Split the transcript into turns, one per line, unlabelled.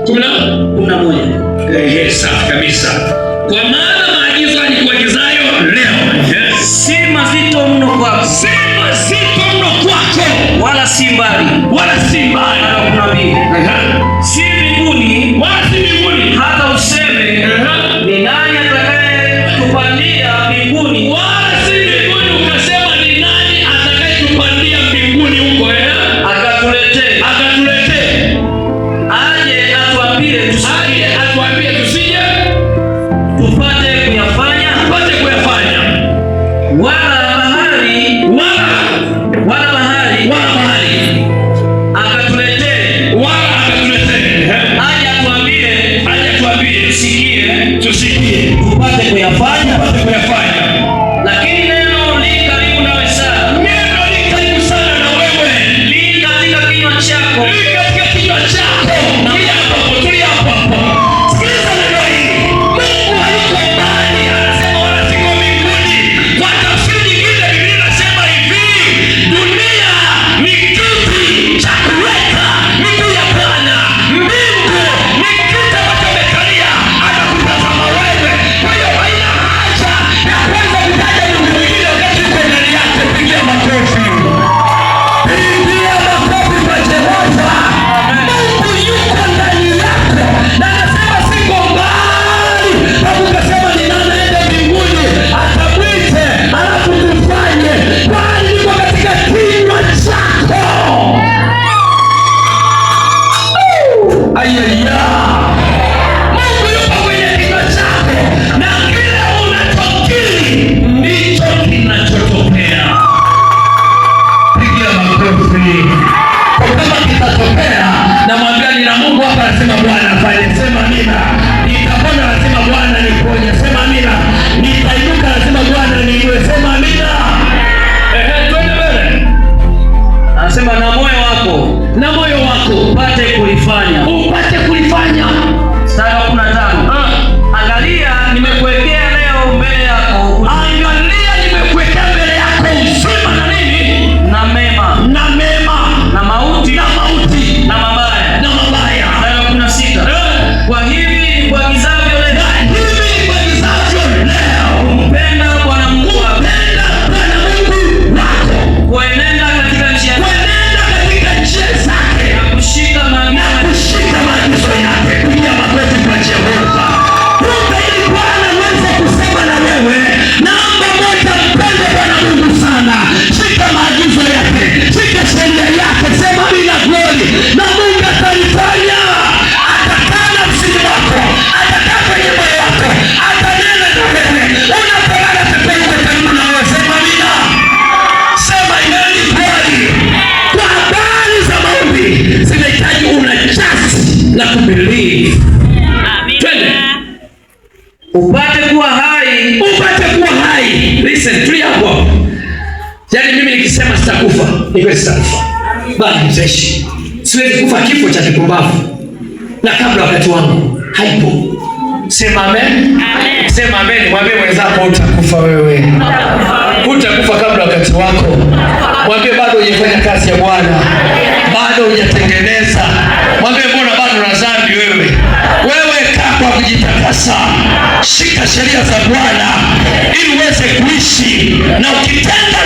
11. Safi kabisa. Kwa maana maagizo alikuagizayo leo si mazito mno kwako, si mazito mno kwako, wala si mbali, si mbinguni, hata useme ni nani atakaye tupandia mbinguni, wala si mbinguni ukasema ni nani atakaye tupandia mbinguni huko akatuletee aje atuambie tusije tupate kuyafanya wala bahari akatuletee aje atuambie tusikie tupate kuyafanya. Lakini neno li karibu nawe sana, na wewe li katika kinywa chako, na moyo wako upate kulifanya. Sasa 15. Angalia nimekuwekea leo mbele yako uzima na nini? Na mema na mauti na mabaya. Sasa 16. Kwa hivi nikuagizavyo leo umpenda Bwana Mungu wako, kuenenda katika njia kushika maagizo yake.
Kuja magoti kwa Jehova. Kumbe ili Bwana aweze kusema na wewe, namba moja, mpende Bwana Mungu sana. Shika maagizo yake, shika sheria yake, sema bila glory, na Mungu atalifanya. Atakaa nafsini mwako, atakaa kwenye moyo wako, atanena na wewe. Unapolala atakuwa karibu na wewe, sema bila. Sema ili kweli. Kwa habari za maombi zinahitaji la kubelieve. Upate kuwa hai. Listen, tulia hapo. Yaani mimi nikisema sitakufa, sitakufa. Bali nitaishi. Siwezi kufa kifo cha kipumbavu. Na kabla wakati wangu haipo. Sema amen. Sema amen. Mwambie mwenzako utakufa wewe. Utakufa kabla wakati wako. Mwambie bado hujafanya kazi ya Bwana. Bado hujatengeneza. Mwambie mbona bado una dhambi wewe. Kaa kwa kujitakasa. Shika sheria za Bwana ili uweze kuishi, na ukitenda